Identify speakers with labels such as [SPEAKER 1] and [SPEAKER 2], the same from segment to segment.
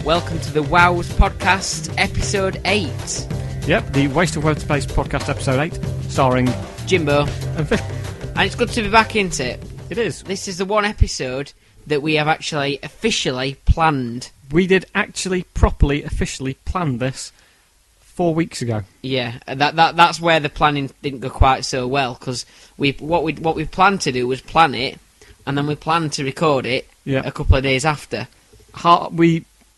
[SPEAKER 1] Welcome to the WOWS Podcast Episode 8.
[SPEAKER 2] Yep, the Waste of Word Space Podcast Episode 8, starring
[SPEAKER 1] Jimbo
[SPEAKER 2] and Fish.
[SPEAKER 1] And it's good to be back, isn't it?
[SPEAKER 2] It is.
[SPEAKER 1] This is the one episode that we have actually officially planned.
[SPEAKER 2] We did actually properly, officially plan this 4 weeks ago.
[SPEAKER 1] Yeah, that's where the planning didn't go quite so well, because what we planned to do was plan it, and then we planned to record it a couple of days after.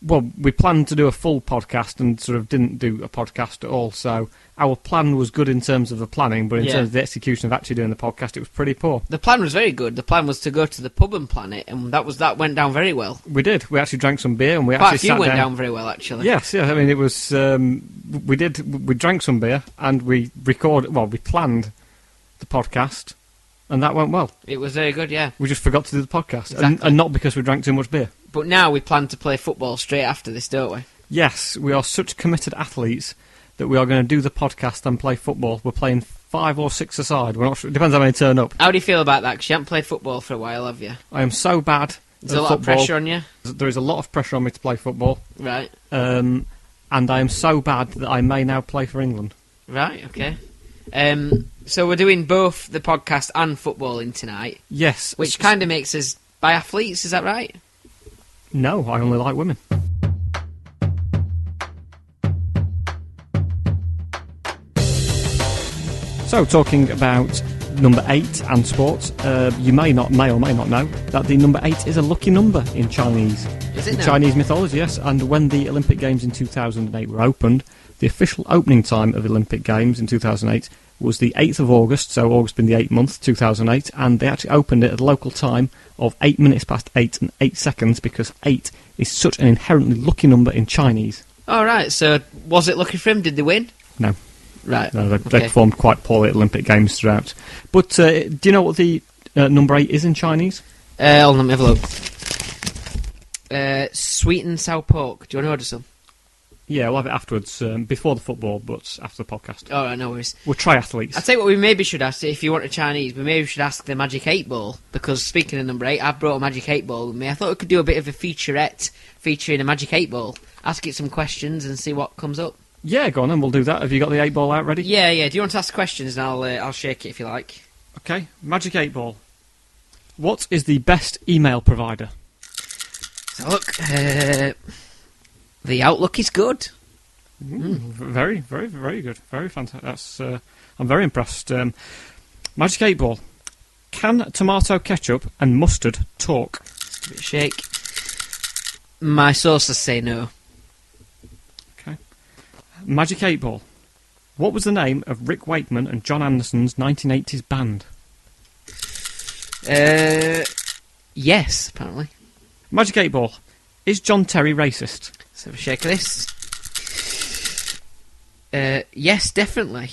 [SPEAKER 2] We planned to do a full podcast and sort of didn't do a podcast at all, so our plan was good in terms of the planning, but in terms of the execution of actually doing the podcast, it was pretty poor.
[SPEAKER 1] The plan was very good. The plan was to go to the pub and plan it, and that went down very well.
[SPEAKER 2] We did. We actually drank some beer, and we
[SPEAKER 1] Quite
[SPEAKER 2] actually
[SPEAKER 1] a few went down very well, actually.
[SPEAKER 2] Yes, yeah. I mean, it was. We drank some beer, and we planned the podcast, and that went well.
[SPEAKER 1] It was very good, yeah.
[SPEAKER 2] We just forgot to do the podcast,
[SPEAKER 1] Exactly.
[SPEAKER 2] and not because we drank too much beer.
[SPEAKER 1] But now we plan to play football straight after this, don't we?
[SPEAKER 2] Yes, we are such committed athletes that we are going to do the podcast and play football. We're playing 5 or 6 aside. We're not sure. It depends how many turn up.
[SPEAKER 1] How do you feel about that? Because you haven't played football for a while, have you?
[SPEAKER 2] I am so bad.
[SPEAKER 1] There's a lot of pressure on you.
[SPEAKER 2] There is a lot of pressure on me to play football.
[SPEAKER 1] Right.
[SPEAKER 2] And I am so bad that I may now play for England.
[SPEAKER 1] Right, okay. So we're doing both the podcast and footballing tonight.
[SPEAKER 2] Yes.
[SPEAKER 1] Which kind of makes us biathletes, is that right?
[SPEAKER 2] No, I only like women. So, talking about number 8 and sports, you may or may not know that the number 8 is a lucky number in Chinese.
[SPEAKER 1] Is it now?
[SPEAKER 2] Chinese mythology, yes. And when the Olympic Games in 2008 were opened, the official opening time of the Olympic Games in 2008 was the 8th of August, so August being the 8th month, 2008, and they actually opened it at a local time of 8 minutes past 8 and 8 seconds, because 8 is such an inherently lucky number in Chinese.
[SPEAKER 1] All right, so was it lucky for him? Did they win?
[SPEAKER 2] No.
[SPEAKER 1] Right.
[SPEAKER 2] No, they performed quite poorly at Olympic Games throughout. But do you know what the number 8 is in Chinese?
[SPEAKER 1] Let me have a look. Sweet and sour pork. Do you want to order some?
[SPEAKER 2] Yeah, we'll have it afterwards, before the football, but after the podcast.
[SPEAKER 1] All right, no worries.
[SPEAKER 2] We're triathletes.
[SPEAKER 1] I'll tell you what we maybe should ask, if you want a Chinese, we maybe should ask the Magic 8 Ball, because speaking of number 8, I've brought a Magic 8 Ball with me. I thought we could do a bit of a featurette featuring a Magic 8 Ball. Ask it some questions and see what comes up.
[SPEAKER 2] Yeah, go on then, we'll do that. Have you got the 8 ball out ready?
[SPEAKER 1] Yeah. Do you want to ask questions, and I'll shake it if you like.
[SPEAKER 2] Okay, Magic 8 Ball. What is the best email provider?
[SPEAKER 1] So look, the Outlook is good.
[SPEAKER 2] Very, very, very good. Very fantastic. I'm very impressed. Magic 8 Ball. Can tomato ketchup and mustard talk?
[SPEAKER 1] Let's give it a shake. My sources say no.
[SPEAKER 2] Okay. Magic 8 Ball. What was the name of Rick Wakeman and John Anderson's 1980s band?
[SPEAKER 1] Yes, apparently.
[SPEAKER 2] Magic 8 Ball. Is John Terry racist?
[SPEAKER 1] Let's have a shake of this. Yes, definitely.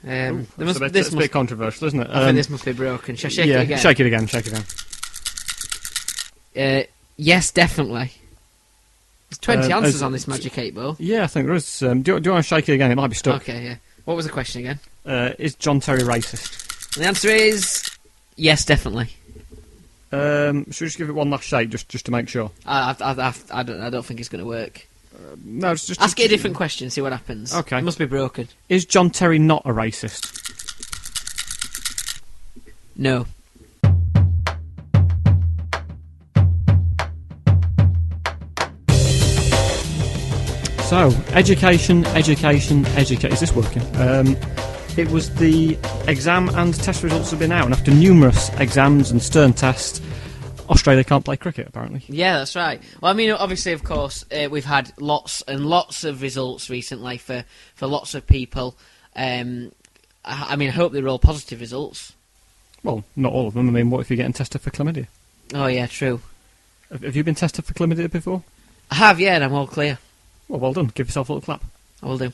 [SPEAKER 2] It's a bit controversial, isn't it?
[SPEAKER 1] I think this must be broken. Shall I shake it again?
[SPEAKER 2] Shake it again, shake it again.
[SPEAKER 1] Yes, definitely. There's 20 answers on this Magic 8 Ball.
[SPEAKER 2] Yeah, I think there is. Do you want to shake it again? It might be stuck.
[SPEAKER 1] Okay, yeah. What was the question again?
[SPEAKER 2] Is John Terry racist?
[SPEAKER 1] And the answer is yes, definitely.
[SPEAKER 2] Should we just give it one last shake, just to make sure?
[SPEAKER 1] I don't think it's going to work.
[SPEAKER 2] No, it's just
[SPEAKER 1] ask it a different question, see what happens.
[SPEAKER 2] Okay.
[SPEAKER 1] It must be broken.
[SPEAKER 2] Is John Terry not a racist?
[SPEAKER 1] No.
[SPEAKER 2] So, education. Is this working? It was the exam and test results have been out, and after numerous exams and stern tests, Australia can't play cricket, apparently.
[SPEAKER 1] Yeah, that's right. Well, I mean, obviously, of course, we've had lots and lots of results recently for lots of people. I mean, I hope they're all positive results.
[SPEAKER 2] Well, not all of them. I mean, what if you're getting tested for chlamydia?
[SPEAKER 1] Oh, yeah, true.
[SPEAKER 2] Have you been tested for chlamydia before?
[SPEAKER 1] I have, yeah, and I'm all clear.
[SPEAKER 2] Well done. Give yourself a little clap.
[SPEAKER 1] I will do.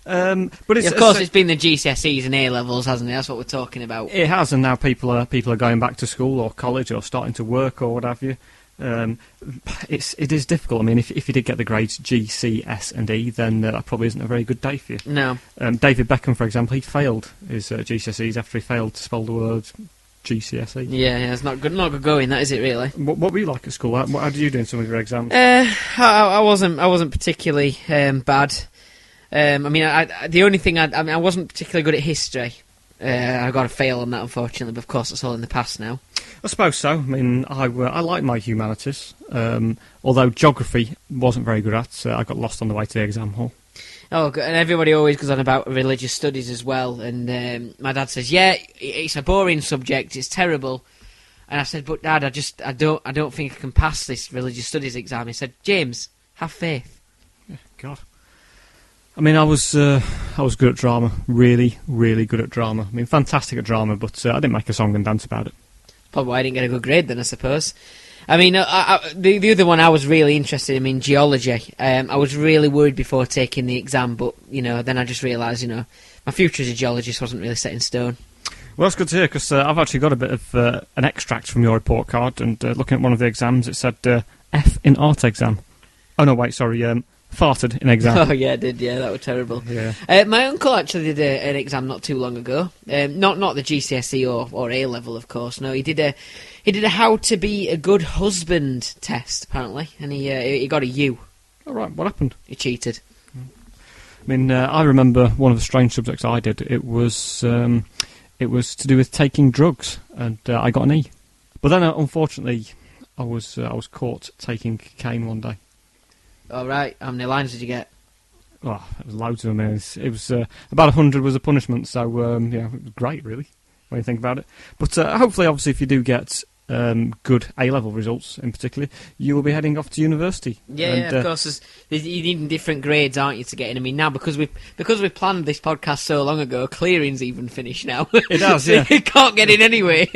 [SPEAKER 2] But it's,
[SPEAKER 1] of course, it's been the GCSEs and A-levels, hasn't it? That's what we're talking about.
[SPEAKER 2] It has, and now people are going back to school or college or starting to work or what have you. It is difficult. I mean, if you did get the grades G, C, S and E, then that probably isn't a very good day for you.
[SPEAKER 1] No.
[SPEAKER 2] David Beckham, for example, he failed his GCSEs after he failed to spell the word GCSE.
[SPEAKER 1] Yeah, it's not good going, that is it really.
[SPEAKER 2] What were you like at school? How did you do in some of your exams?
[SPEAKER 1] I wasn't particularly bad. The only thing I wasn't particularly good at history. I got a fail on that, unfortunately, but of course it's all in the past now.
[SPEAKER 2] I suppose so. I mean, I like my humanities, although geography wasn't very good at. I got lost on the way to the exam hall.
[SPEAKER 1] Oh, and everybody always goes on about religious studies as well, and my dad says, yeah, it's a boring subject, it's terrible. And I said, but Dad, I don't think I can pass this religious studies exam. He said, James, have faith.
[SPEAKER 2] Yeah, God. I mean, I was good at drama, really, really good at drama. I mean, fantastic at drama, but I didn't make a song and dance about it.
[SPEAKER 1] Probably why I didn't get a good grade then, I suppose. I mean, the other one I was really interested in geology. I was really worried before taking the exam, but, then I just realised, my future as a geologist wasn't really set in stone.
[SPEAKER 2] Well, that's good to hear, because I've actually got a bit of an extract from your report card, and looking at one of the exams, it said F in art exam. Oh, no, wait, sorry, farted in exam.
[SPEAKER 1] Oh, yeah, I did, yeah, that was terrible.
[SPEAKER 2] Yeah.
[SPEAKER 1] My uncle actually did an exam not too long ago. Not the GCSE or A-level, of course, no, he did a how to be a good husband test, apparently, and he got a U.
[SPEAKER 2] All right, what happened?
[SPEAKER 1] He cheated.
[SPEAKER 2] I mean, I remember one of the strange subjects I did. It was to do with taking drugs, and I got an E. But then, unfortunately, I was caught taking cocaine one day.
[SPEAKER 1] All right, how many lines did you get?
[SPEAKER 2] Oh, it was loads of them. It was about 100 was a punishment, so it was great, really, when you think about it. But hopefully, obviously, if you do get good A-level results, in particular, you will be heading off to university.
[SPEAKER 1] Yeah, of course. You need different grades, aren't you, to get in? I mean, now because we planned this podcast so long ago, clearing's even finished now.
[SPEAKER 2] It has,
[SPEAKER 1] so
[SPEAKER 2] yeah.
[SPEAKER 1] You can't get in anyway.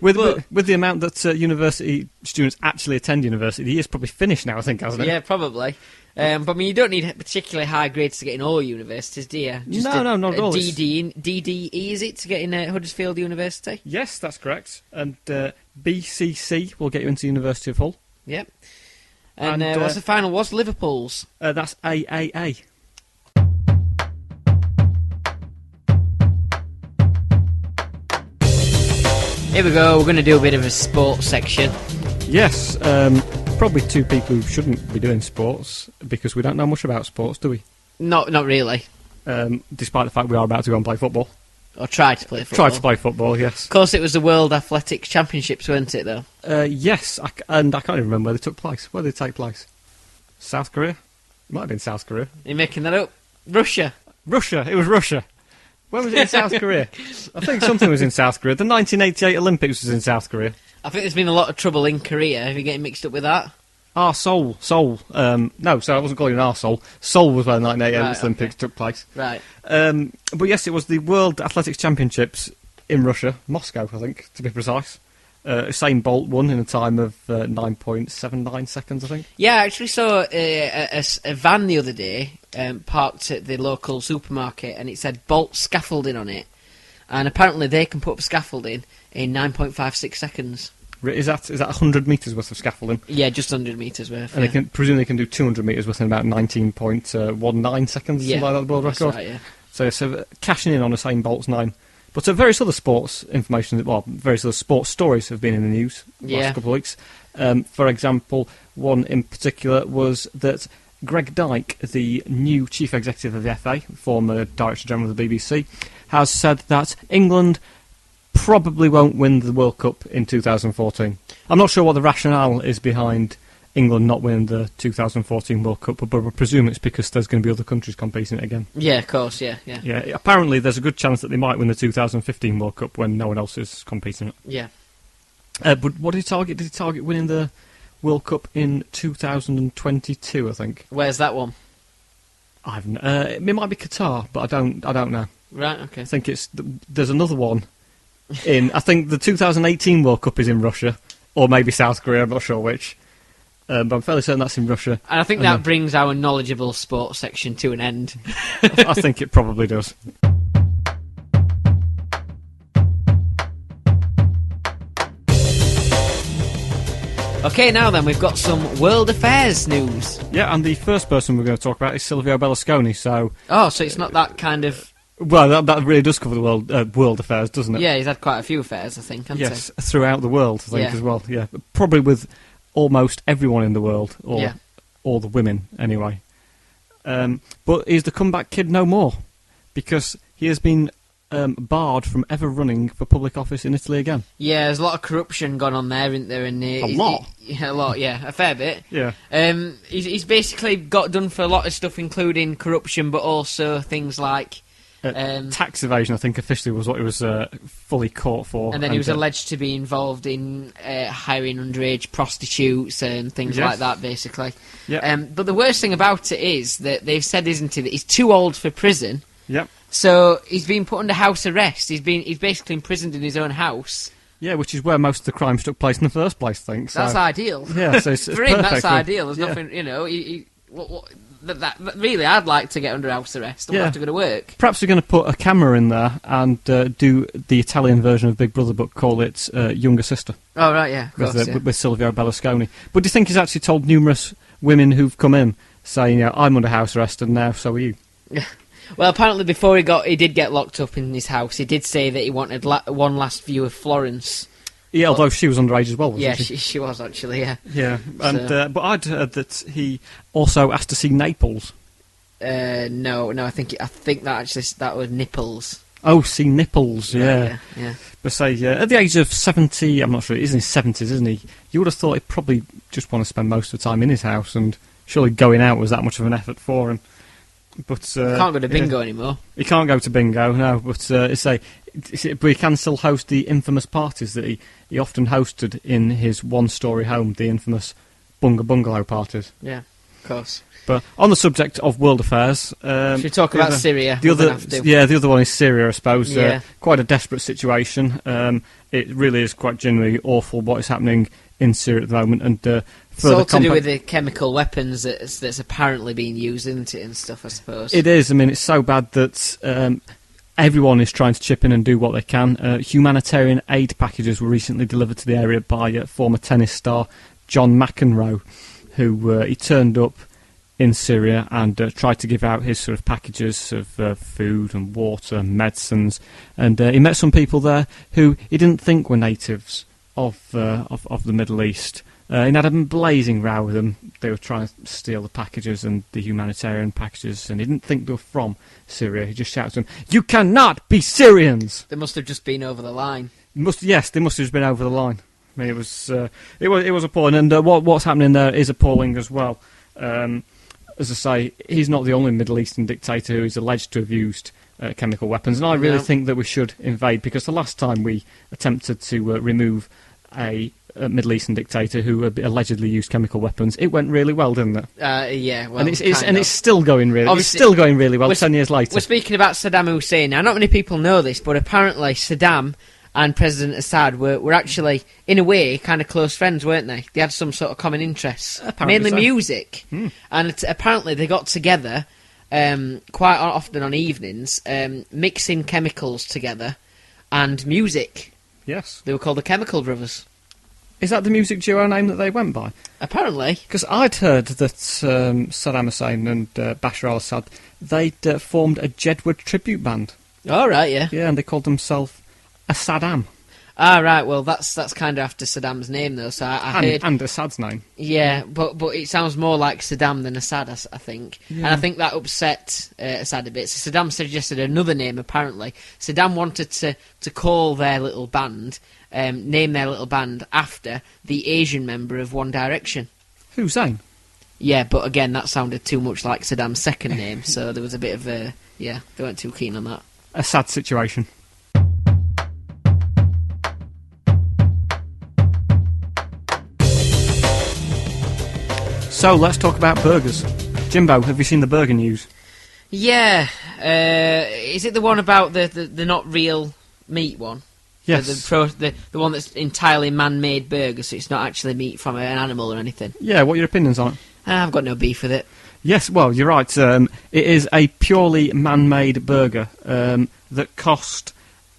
[SPEAKER 2] With the amount that university students actually attend university, the year's probably finished now, I think, hasn't it?
[SPEAKER 1] Yeah, probably. But I mean, you don't need particularly high grades to get in all universities, do you? Just
[SPEAKER 2] no, not at all.
[SPEAKER 1] DDE, is it, to get in Huddersfield University?
[SPEAKER 2] Yes, that's correct. And BCC will get you into University of Hull.
[SPEAKER 1] Yep. And what's the final? What's Liverpool's?
[SPEAKER 2] That's AAA.
[SPEAKER 1] Here we go, we're going to do a bit of a sports section.
[SPEAKER 2] Yes, probably two people who shouldn't be doing sports, because we don't know much about sports, do we?
[SPEAKER 1] Not really.
[SPEAKER 2] Despite the fact we are about to go and play football.
[SPEAKER 1] Or try to play football.
[SPEAKER 2] Try to play football, yes.
[SPEAKER 1] Of course, it was the World Athletics Championships, weren't it, though?
[SPEAKER 2] Yes, and I can't even remember where they took place. Where did they take place? South Korea? It might have been South Korea.
[SPEAKER 1] Are you making that up? Russia.
[SPEAKER 2] It was Russia. Where was it in South Korea? I think something was in South Korea. The 1988 Olympics was in South Korea.
[SPEAKER 1] I think there's been a lot of trouble in Korea. Are you getting mixed up with that?
[SPEAKER 2] Seoul. No, so I wasn't calling it Seoul. Seoul was where the 1988 Olympics took place.
[SPEAKER 1] Right.
[SPEAKER 2] But yes, it was the World Athletics Championships in Russia, Moscow, I think, to be precise. Usain Bolt won in a time of 9.79 seconds, I think.
[SPEAKER 1] Yeah, I actually saw a van the other day parked at the local supermarket, and it said Bolt scaffolding on it. And apparently they can put up scaffolding in 9.56 seconds.
[SPEAKER 2] Is that 100 metres worth of scaffolding?
[SPEAKER 1] Yeah, just 100 metres worth.
[SPEAKER 2] And they presumably can do 200 metres worth in about 19.19 seconds, something like that, the world record.
[SPEAKER 1] Right, yeah.
[SPEAKER 2] So cashing in on Usain Bolt's 9. But various other sports information, various other sports stories have been in the news the last couple of weeks. For example, one in particular was that Greg Dyke, the new chief executive of the FA, former director general of the BBC, has said that England probably won't win the World Cup in 2014. I'm not sure what the rationale is behind England not winning the 2014 World Cup, but I presume it's because there's going to be other countries competing in it again.
[SPEAKER 1] Yeah, of course, yeah.
[SPEAKER 2] Yeah, apparently there's a good chance that they might win the 2015 World Cup when no one else is competing in it.
[SPEAKER 1] Yeah.
[SPEAKER 2] But what did he target? Did he target winning the World Cup in 2022, I think?
[SPEAKER 1] Where's that one?
[SPEAKER 2] It might be Qatar, but I don't know.
[SPEAKER 1] Right, okay.
[SPEAKER 2] I think there's another one I think the 2018 World Cup is in Russia, or maybe South Korea, I'm not sure which. But I'm fairly certain that's in Russia.
[SPEAKER 1] And I think that brings our knowledgeable sports section to an end.
[SPEAKER 2] I think it probably does.
[SPEAKER 1] Okay, now then, we've got some world affairs news.
[SPEAKER 2] Yeah, and the first person we're going to talk about is Silvio Berlusconi, so...
[SPEAKER 1] Oh, so it's not that kind of
[SPEAKER 2] Well, that really does cover the world affairs, doesn't it?
[SPEAKER 1] Yeah, he's had quite a few affairs, I think, hasn't he?
[SPEAKER 2] Yes, throughout the world, I think,
[SPEAKER 1] Yeah.
[SPEAKER 2] as well. Yeah, probably with almost everyone in the world, or
[SPEAKER 1] Yeah.
[SPEAKER 2] all the women, anyway. But is the comeback kid no more? Because he has been barred from ever running for public office in Italy again.
[SPEAKER 1] Yeah, there's a lot of corruption gone on there, isn't there? And,
[SPEAKER 2] A lot?
[SPEAKER 1] Yeah, a lot, yeah. A fair bit.
[SPEAKER 2] Yeah.
[SPEAKER 1] He's basically got done for a lot of stuff, including corruption, but also things like...
[SPEAKER 2] tax evasion, I think, officially was what he was fully caught for.
[SPEAKER 1] And then he was alleged to be involved in hiring underage prostitutes and things like that, basically.
[SPEAKER 2] Yeah.
[SPEAKER 1] But the worst thing about it is that they've said, isn't it, that he's too old for prison.
[SPEAKER 2] Yep.
[SPEAKER 1] So he's been put under house arrest. He's basically imprisoned in his own house.
[SPEAKER 2] Yeah, which is where most of the crimes took place in the first place, I think. So.
[SPEAKER 1] That's ideal.
[SPEAKER 2] Yeah, so it's
[SPEAKER 1] for him,
[SPEAKER 2] perfect.
[SPEAKER 1] that's ideal. There's nothing, you know. Really, I'd like to get under house arrest. I don't have to go to work.
[SPEAKER 2] Perhaps we're going to put a camera in there and do the Italian version of Big Brother, but call it Younger Sister.
[SPEAKER 1] Oh, right, yeah. Of course,
[SPEAKER 2] with Silvio Berlusconi. But do you think he's actually told numerous women who've come in, saying, you know, I'm under house arrest and now so are you?
[SPEAKER 1] Yeah. Well, apparently before he did get locked up in his house, he did say that he wanted one last view of Florence.
[SPEAKER 2] Yeah, although she was underage as well, wasn't she?
[SPEAKER 1] Yeah, she was actually, yeah.
[SPEAKER 2] Yeah, and but I'd heard that he also asked to see Naples.
[SPEAKER 1] No, I think that was nipples.
[SPEAKER 2] Oh, see nipples,
[SPEAKER 1] Yeah.
[SPEAKER 2] But say, at the age of 70, I'm not sure, he's in his 70s, isn't he? You would have thought he'd probably just want to spend most of the time in his house, and surely going out was that much of an effort for him. But
[SPEAKER 1] He can't go to bingo anymore.
[SPEAKER 2] He can't go to bingo, no, but but he can still host the infamous parties that he often hosted in his one-storey home, the infamous bungalow parties.
[SPEAKER 1] Yeah, of course.
[SPEAKER 2] But on the subject of world affairs...
[SPEAKER 1] should we talk about Syria?
[SPEAKER 2] The other one is Syria, I suppose.
[SPEAKER 1] Yeah.
[SPEAKER 2] Quite a desperate situation. It really is quite genuinely awful what is happening in Syria at the moment. And
[SPEAKER 1] it's all to do with the chemical weapons that's apparently being used, isn't it, and stuff, I suppose.
[SPEAKER 2] It is. I mean, it's so bad that everyone is trying to chip in and do what they can. Humanitarian aid packages were recently delivered to the area by former tennis star John McEnroe, who he turned up in Syria and tried to give out his sort of packages of food and water, medicines, and he met some people there who he didn't think were natives of the Middle East. He had a blazing row with them. They were trying to steal the packages and the humanitarian packages, and he didn't think they were from Syria. He just shouted to them, "You cannot be Syrians!"
[SPEAKER 1] They must have just been over the line.
[SPEAKER 2] Yes, they must have just been over the line. I mean, it was appalling, and what's happening there is appalling as well. As I say, he's not the only Middle Eastern dictator who is alleged to have used chemical weapons, and I really think that we should invade, because the last time we attempted to remove a Middle Eastern dictator who allegedly used chemical weapons, it went really well, didn't it?
[SPEAKER 1] Yeah, well,
[SPEAKER 2] and it's still going really. Obviously, it's still going really well. 10 years later,
[SPEAKER 1] we're speaking about Saddam Hussein now. Not many people know this, but apparently Saddam and President Assad were actually, in a way, kind of close friends, weren't they? They had some sort of common interests, mainly music, and apparently they got together quite often on evenings, mixing chemicals together and music.
[SPEAKER 2] Yes,
[SPEAKER 1] they were called the Chemical Brothers.
[SPEAKER 2] Is that the music duo name that they went by?
[SPEAKER 1] Apparently.
[SPEAKER 2] Because I'd heard that Saddam Hussein and Bashar al-Assad, they'd formed a Jedward tribute band.
[SPEAKER 1] Oh, right, yeah.
[SPEAKER 2] Yeah, and they called themselves a Saddam.
[SPEAKER 1] Ah, right, well, that's kind of after Saddam's name, though, so I heard...
[SPEAKER 2] And Assad's name.
[SPEAKER 1] Yeah, but it sounds more like Saddam than Assad, I think. Yeah. And I think that upset Assad a bit. So Saddam suggested another name, apparently. Saddam wanted to call their little band, name their little band after the Asian member of One Direction.
[SPEAKER 2] Hussein?
[SPEAKER 1] Yeah, but again, that sounded too much like Saddam's second name, so there was a bit of a... Yeah, they weren't too keen on that.
[SPEAKER 2] A sad situation. So, let's talk about burgers. Jimbo, have you seen the burger news?
[SPEAKER 1] Yeah. Is it the one about the not real meat one?
[SPEAKER 2] Yes.
[SPEAKER 1] The one that's entirely man-made burger, so it's not actually meat from an animal or anything?
[SPEAKER 2] Yeah, what are your opinions on it?
[SPEAKER 1] I've got no beef with it.
[SPEAKER 2] Yes, well, you're right. It is a purely man-made burger that cost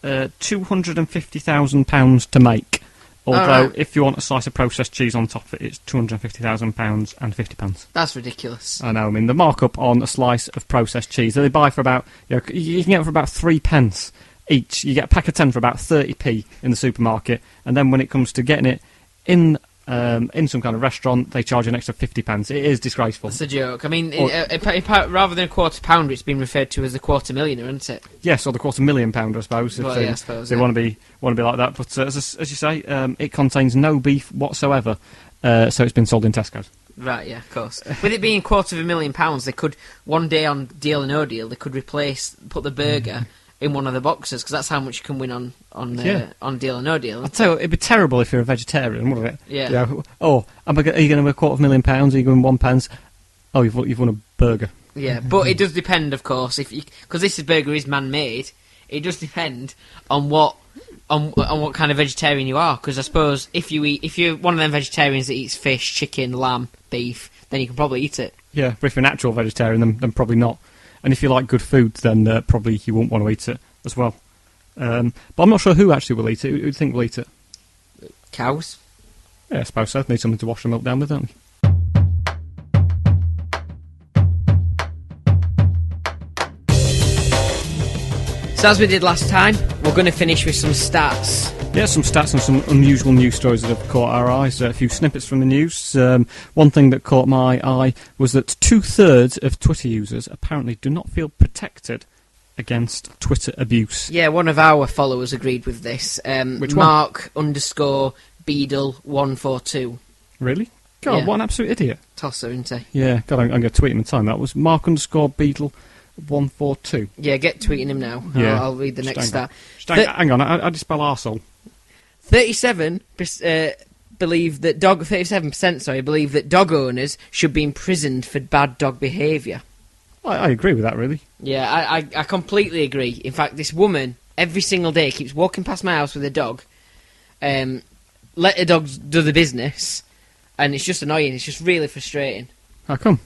[SPEAKER 2] £250,000 to make. Although,
[SPEAKER 1] right.
[SPEAKER 2] if you want a slice of processed cheese on top of it, it's £250,000 and 50p.
[SPEAKER 1] That's ridiculous.
[SPEAKER 2] I know. I mean, the markup on a slice of processed cheese that they buy for about, you can get it for about 3p each. You get a pack of 10 for about 30p in the supermarket, and then when it comes to getting it in some kind of restaurant, they charge an extra 50p. It is disgraceful.
[SPEAKER 1] That's a joke. I mean, rather than a quarter pounder, it's been referred to as a quarter millionaire, isn't it?
[SPEAKER 2] Yes, or the £250,000, I suppose. If
[SPEAKER 1] I suppose
[SPEAKER 2] they want to be like that. But as you say, it contains no beef whatsoever, so it's been sold in Tesco's.
[SPEAKER 1] Right, yeah, of course. With it being £250,000, they could one day on Deal or No Deal, they could put the burger in one of the boxes, because that's how much you can win on Deal or No Deal.
[SPEAKER 2] I'll tell you, it'd be terrible if you're a vegetarian, wouldn't it?
[SPEAKER 1] Yeah.
[SPEAKER 2] Oh, are you going to win £250,000? Are you going £1? Oh, you've won a burger.
[SPEAKER 1] Yeah, but it does depend, of course, because this burger is man-made. It does depend on what kind of vegetarian you are. Because I suppose if you're one of them vegetarians that eats fish, chicken, lamb, beef, then you can probably eat it.
[SPEAKER 2] Yeah, but if you're an actual vegetarian, then probably not. And if you like good food, then probably you won't want to eat it as well. But I'm not sure who actually will eat it. Who do you think will eat it?
[SPEAKER 1] Cows.
[SPEAKER 2] Yeah, I suppose so. Need something to wash the milk down with, don't you?
[SPEAKER 1] So as we did last time, we're going to finish with some stats.
[SPEAKER 2] Yeah, some stats and some unusual news stories that have caught our eyes. A few snippets from the news. One thing that caught my eye was that 2/3 of Twitter users apparently do not feel protected against Twitter abuse.
[SPEAKER 1] Yeah, one of our followers agreed with this.
[SPEAKER 2] Which one?
[SPEAKER 1] Mark_Beadle142.
[SPEAKER 2] Really? God,
[SPEAKER 1] Yeah.
[SPEAKER 2] what an absolute idiot.
[SPEAKER 1] Tosser, isn't he?
[SPEAKER 2] Yeah, God, I'm going to tweet him in time. That was Mark_Beadle142.
[SPEAKER 1] Yeah, get tweeting him now.
[SPEAKER 2] Yeah.
[SPEAKER 1] I'll read the next stat.
[SPEAKER 2] Hang on, how do you spell arsehole?
[SPEAKER 1] 37% believe that dog owners should be imprisoned for bad dog behaviour.
[SPEAKER 2] I agree with that, really.
[SPEAKER 1] Yeah, I completely agree. In fact, this woman every single day keeps walking past my house with a dog, let her dogs do the business, and it's just annoying. It's just really frustrating.
[SPEAKER 2] How come?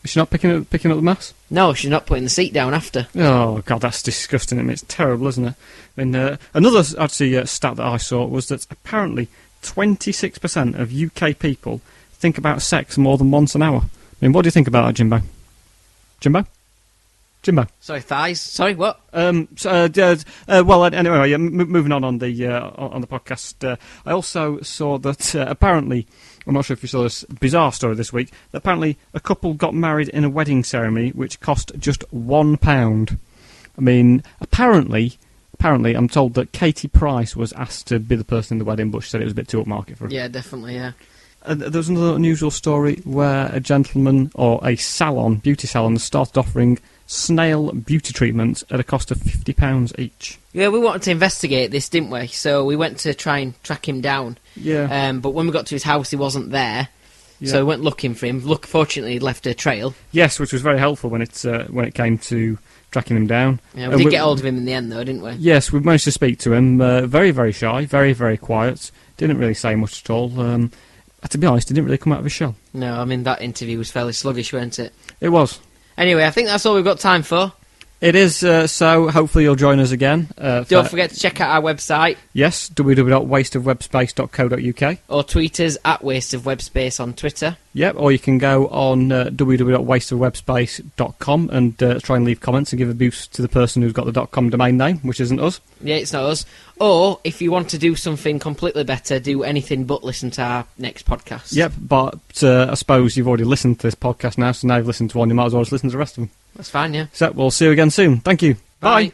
[SPEAKER 2] Is she not picking up the mess?
[SPEAKER 1] No, she's not putting the seat down after.
[SPEAKER 2] Oh, God, that's disgusting. I mean, it's terrible, isn't it? I mean, another actually stat that I saw was that apparently 26% of UK people think about sex more than once an hour. I mean, what do you think about that, Jimbo? Jimbo?
[SPEAKER 1] Sorry, thighs. Sorry, what?
[SPEAKER 2] Anyway, moving on the podcast. I also saw that apparently, I'm not sure if you saw this bizarre story this week, that apparently a couple got married in a wedding ceremony which cost just £1. I mean, apparently, I'm told that Katie Price was asked to be the person in the wedding, but she said it was a bit too upmarket for her.
[SPEAKER 1] Yeah, definitely, yeah.
[SPEAKER 2] There was another unusual story where a gentleman or a beauty salon, started offering snail beauty treatments at a cost of £50 each.
[SPEAKER 1] Yeah, we wanted to investigate this, didn't we? So we went to try and track him down.
[SPEAKER 2] Yeah.
[SPEAKER 1] But when we got to his house, he wasn't there.
[SPEAKER 2] Yeah.
[SPEAKER 1] So we went looking for him. Fortunately, he'd left a trail.
[SPEAKER 2] Yes, which was very helpful when it came to tracking him down.
[SPEAKER 1] Yeah, we did get hold of him in the end, though, didn't we?
[SPEAKER 2] Yes, we managed to speak to him. Very, very shy, very, very quiet. Didn't really say much at all. To be honest, he didn't really come out of his shell.
[SPEAKER 1] No, I mean, that interview was fairly sluggish, weren't it?
[SPEAKER 2] It was.
[SPEAKER 1] Anyway, I think that's all we've got time for.
[SPEAKER 2] It is, so hopefully you'll join us again.
[SPEAKER 1] Don't forget to check out our website.
[SPEAKER 2] Yes, www.wasteofwebspace.co.uk.
[SPEAKER 1] Or tweet us at wasteofwebspace on Twitter.
[SPEAKER 2] Yep, or you can go on www.wasteofwebspace.com and try and leave comments and give a boost to the person who's got the .com domain name, which isn't us.
[SPEAKER 1] Yeah, it's not us. Or, if you want to do something completely better, do anything but listen to our next podcast.
[SPEAKER 2] Yep, but I suppose you've already listened to this podcast now, so now you've listened to one, you might as well just listen to the rest of them.
[SPEAKER 1] That's fine, yeah.
[SPEAKER 2] So, we'll see you again soon. Thank you.
[SPEAKER 1] Bye.
[SPEAKER 2] Bye.